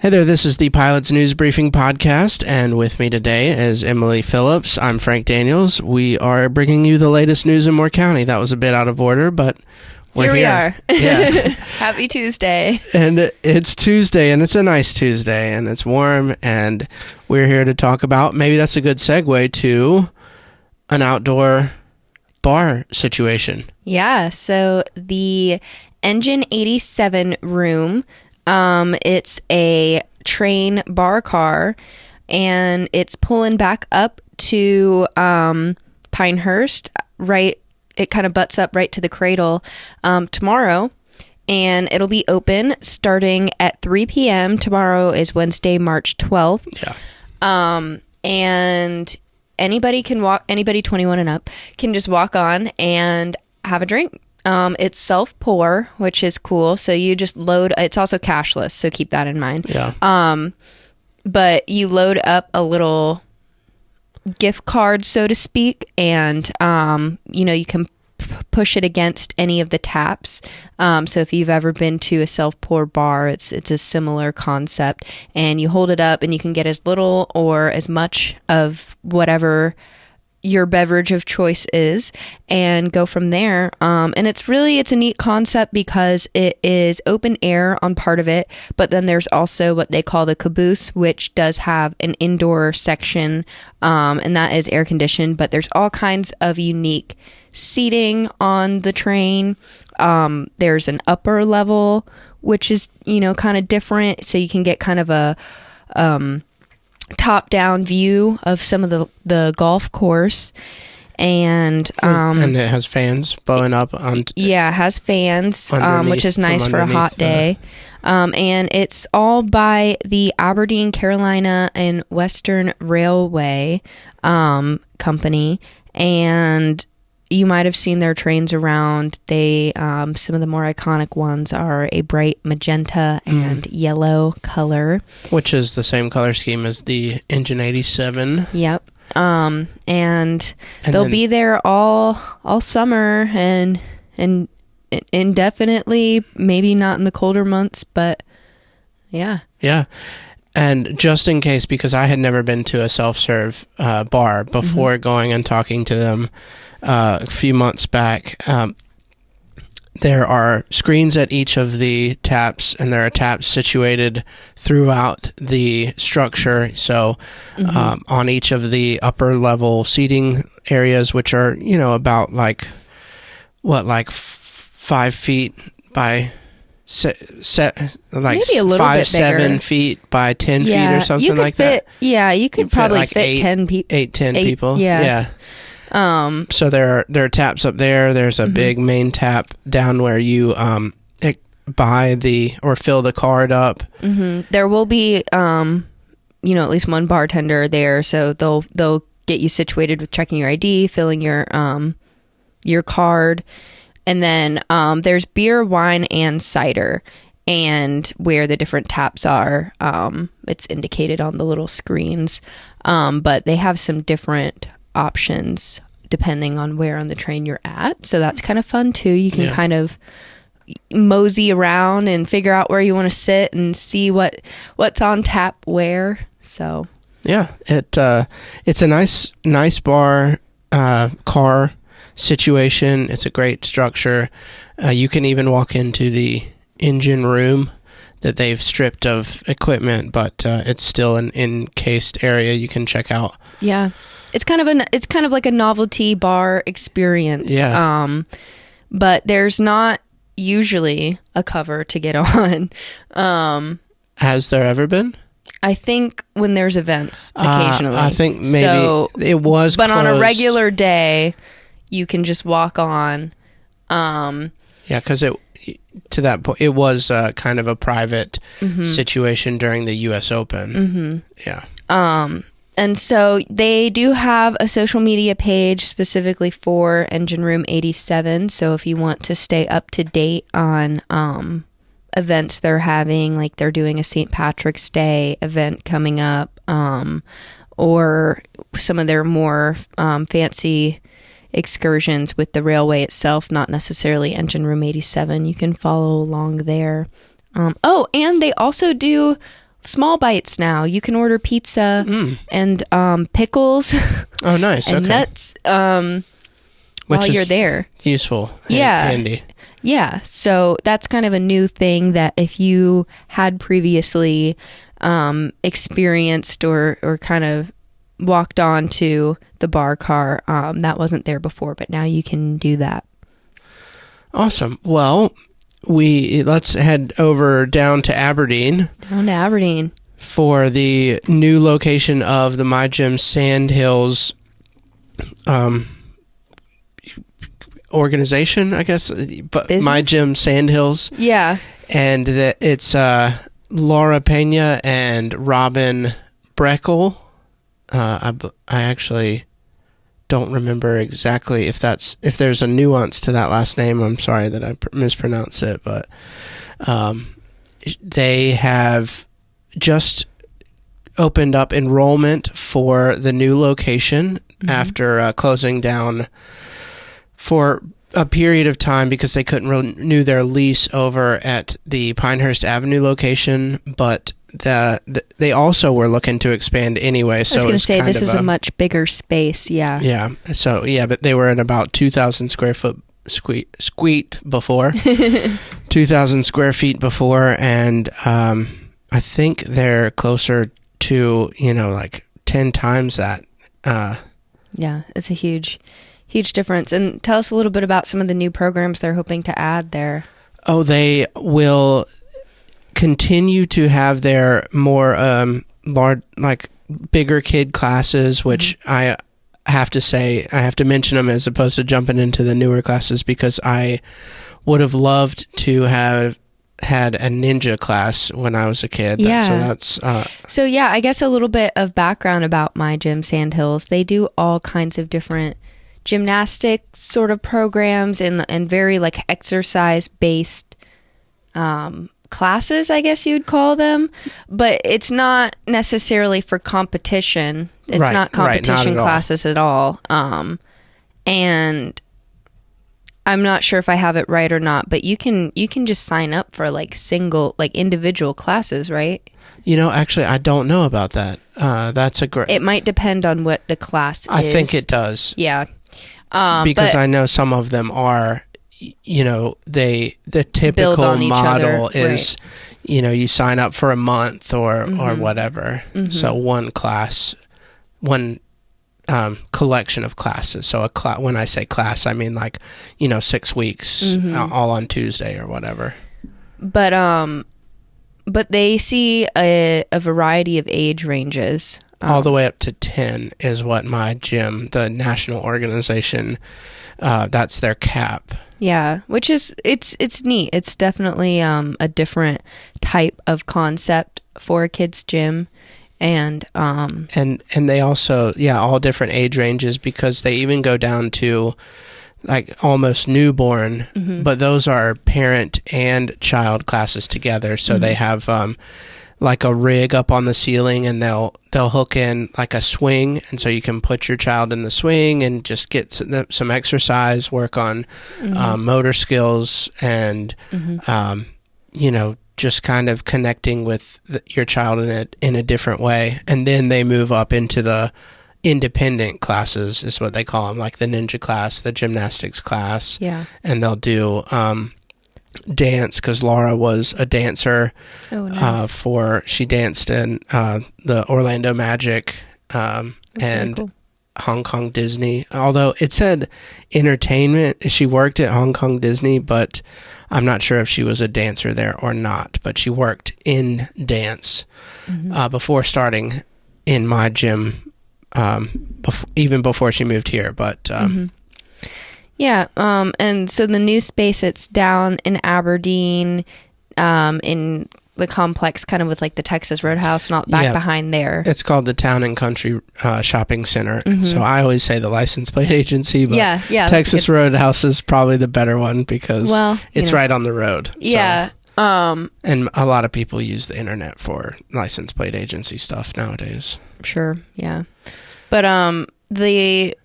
Hey there, this is the Pilot's News Briefing Podcast, and with me today is Emilee Phillips. I'm Frank Daniels. We are bringing you the latest news in Moore County. That was a bit out of order, but we're here. We are. Yeah. Happy Tuesday. And it's Tuesday, and it's a nice Tuesday, and it's warm, and we're here to talk about, maybe that's a good segue to an outdoor bar situation. Yeah, so the Engine 87 room, it's a train bar car, and it's pulling back up to Pinehurst, right? It kind of butts up right to the Cradle tomorrow, and it'll be open starting at 3 p.m. Tomorrow is Wednesday, March 12th. Yeah. And anybody can walk, anybody 21 and up can just walk on and have a drink. It's self-pour, which is cool. So you just load, it's also cashless, so keep that in mind. Yeah. But you load up a little gift card, so to speak, and, you can push it against any of the taps. So if you've ever been to a self-pour bar, it's a similar concept, and you hold it up and you can get as little or as much of whatever your beverage of choice is and go from there. And it's a neat concept because it is open air on part of it, but then there's also what they call the caboose, which does have an indoor section, and that is air conditioned, but there's all kinds of unique seating on the train. There's an upper level, which is, kind of different. So you can get kind of a, top-down view of some of the golf course, and it has fans blowing up on. It has fans, which is nice for a hot day. And it's all by the Aberdeen Carolina and Western Railway company, and you might have seen their trains around. They some of the more iconic ones are a bright magenta and yellow color, which is the same color scheme as the Engine 87. Yep. And they'll be there all summer and indefinitely. Maybe not in the colder months, but yeah. Yeah. And just in case, because I had never been to a self-serve bar before going and talking to them a few months back, there are screens at each of the taps, and there are taps situated throughout the structure. So on each of the upper level seating areas, which are, about 5 feet by... maybe a little 5-7 feet by 10 feet or something like that. Yeah, you could probably fit 10 people. 10 people. Yeah. So there are taps up there. There's a big main tap down where you buy or fill the card up. There will be at least one bartender there, so they'll get you situated with checking your ID, filling your card. And then there's beer, wine, and cider. And where the different taps are, it's indicated on the little screens. But they have some different options depending on where on the train you're at. So that's kind of fun, too. You can kind of mosey around and figure out where you want to sit and see what's on tap where. So yeah, it's a nice bar, car situation. It's a great structure. You can even walk into the engine room that they've stripped of equipment, but it's still an encased area you can check out. Yeah, it's kind of like a novelty bar experience. Yeah. But there's not usually a cover to get on. Has there ever been? I think when there's events occasionally. I think maybe it was but closed. On a regular day, you can just walk on. Yeah, because to that point, it was kind of a private situation during the U.S. Open. Yeah. And so they do have a social media page specifically for Engine Room 87. So if you want to stay up to date on events they're having, like they're doing a St. Patrick's Day event coming up, or some of their more fancy excursions with the railway itself, not necessarily Engine Room 87. You can follow along there. And they also do small bites now. You can order pizza and pickles. Oh, nice. And nuts while you're there. Useful. Yeah. Handy. Yeah. So that's kind of a new thing that if you had previously experienced or kind of walked on to the bar car, that wasn't there before, but now you can do that. Awesome. Well, let's head over down to Aberdeen. For the new location of the My Gym Sandhills organization, I guess, but Business? My Gym Sandhills. Yeah. And it's Laura Pena and Robin Breckel. I actually don't remember exactly if there's a nuance to that last name. I'm sorry that I mispronounced it, but they have just opened up enrollment for the new location after closing down for a period of time because they couldn't renew their lease over at the Pinehurst Avenue location, but they also were looking to expand anyway. So I was going to say, this is a much bigger space, yeah. Yeah, so, yeah, but they were at about 2,000 square foot squeet before, 2,000 square feet before, and I think they're closer to, like 10 times that. Yeah, it's a huge difference. And tell us a little bit about some of the new programs they're hoping to add there. Oh, they will continue to have their more large, like bigger kid classes, which I have to say, I have to mention them as opposed to jumping into the newer classes because I would have loved to have had a ninja class when I was a kid. Yeah. So yeah, I guess a little bit of background about My Gym Sandhills. They do all kinds of different gymnastic sort of programs and very like exercise based classes, I guess you'd call them, but it's not necessarily for competition. It's not competition classes at all. And I'm not sure if I have it right or not, but you can just sign up for like individual classes, right? Actually, I don't know about that. That's a great. It might depend on what the class is. I think it does. Yeah. Because I know some of them are, the typical model is, right. You sign up for a month or whatever. Mm-hmm. So one class, one collection of classes. So when I say class, I mean 6 weeks, all on Tuesday or whatever. But they see a variety of age ranges. All the way up to 10 is what My Gym, the national organization, that's their cap. Yeah, which is it's neat. It's definitely a different type of concept for a kid's gym, and they also all different age ranges because they even go down to like almost newborn, but those are parent and child classes together. So they have like a rig up on the ceiling, and they'll hook in like a swing, and so you can put your child in the swing and just get some exercise, work on motor skills, and just kind of connecting with your child in a different way. And then they move up into the independent classes, is what they call them, like the ninja class, the gymnastics class, and they'll do dance, because Laura was a dancer. Oh, nice. She danced in the Orlando Magic and cool. Hong Kong Disney, although it said entertainment. She worked at Hong Kong Disney, but I'm not sure if she was a dancer there or not, but she worked in dance before starting in My Gym, even before she moved here, but yeah, and so the new space, it's down in Aberdeen, in the complex, kind of with like the Texas Roadhouse, not back behind there. It's called the Town and Country Shopping Center. So I always say the license plate agency, but Texas Roadhouse is probably the better one because it's right on the road. Yeah. So. And a lot of people use the internet for license plate agency stuff nowadays. Sure, yeah. But the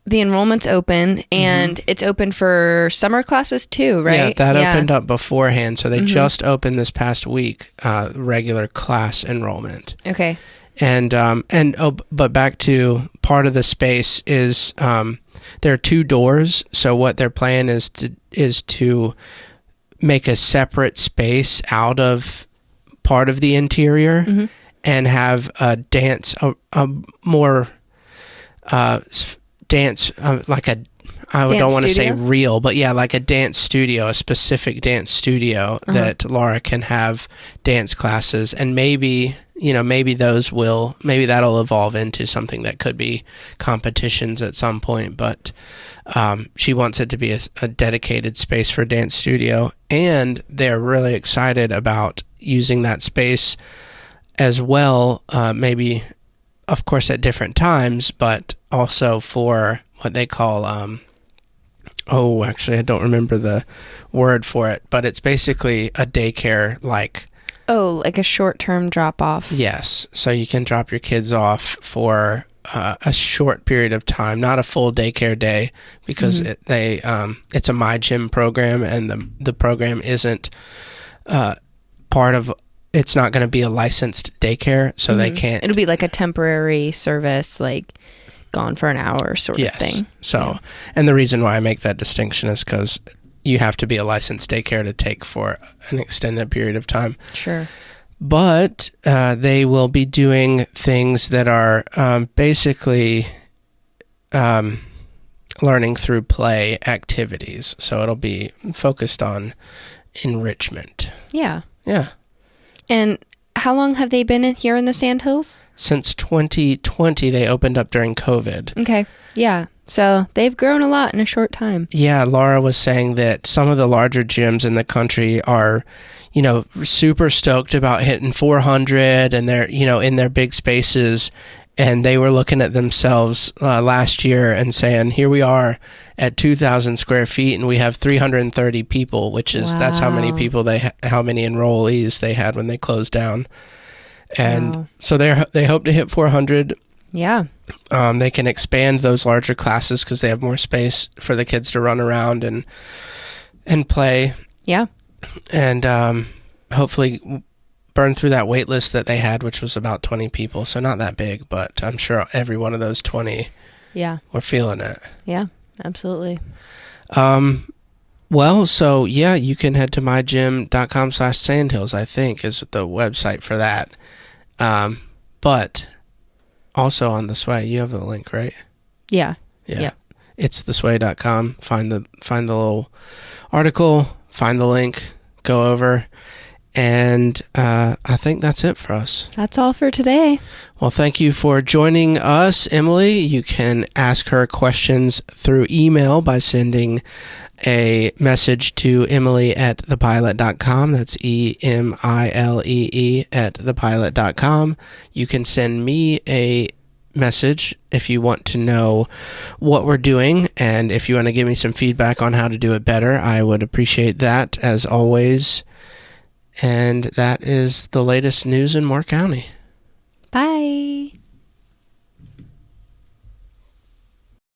the enrollment's open, and it's open for summer classes too, right? Yeah, that opened up beforehand, so they just opened this past week, regular class enrollment. Okay. But back to part of the space is there are 2 doors. So what their plan is to make a separate space out of part of the interior and have a dance, a more dance, like a, I dance don't want to say studio? real, but yeah, like a dance studio, a specific dance studio that Laura can have dance classes, and maybe that'll evolve into something that could be competitions at some point, but she wants it to be a dedicated space for dance studio, and they're really excited about using that space as well, maybe, of course, at different times, but also for what they call, actually, I don't remember the word for it, but it's basically a daycare, like... Oh, like a short-term drop-off. Yes, so you can drop your kids off for a short period of time, not a full daycare day, because it's a My Gym program, and the program isn't part of... It's not going to be a licensed daycare, so they can't... It'll be like a temporary service, like gone for an hour sort of thing. So, and the reason why I make that distinction is because you have to be a licensed daycare to take for an extended period of time. Sure. But they will be doing things that are basically learning through play activities. So it'll be focused on enrichment. Yeah. Yeah. And how long have they been here in the Sandhills? Since 2020, they opened up during COVID. Okay. Yeah. So they've grown a lot in a short time. Yeah, Laura was saying that some of the larger gyms in the country are, super stoked about hitting 400, and they're, in their big spaces. And they were looking at themselves last year and saying, here we are at 2,000 square feet, and we have 330 people, which is, that's how many people how many enrollees they had when they closed down. And so they hope to hit 400. Yeah. They can expand those larger classes because they have more space for the kids to run around and play. Yeah. And hopefully burn through that wait list that they had, which was about 20 people. So not that big, but I'm sure every one of those 20 were feeling it. Yeah, absolutely. Well, so yeah, you can head to mygym.com/sandhills, I think, is the website for that. But also on the Sway, you have the link, right? Yeah. It's thesway.com. Find the little article, find the link, go over, and I think that's it for us. That's all for today. Well, thank you for joining us, Emilee. You can ask her questions through email by sending a message to Emilee@thepilot.com. That's EMILEE at thepilot.com. You can send me a message if you want to know what we're doing, and if you want to give me some feedback on how to do it better, I would appreciate that as always. And that is the latest news in Moore County. Bye.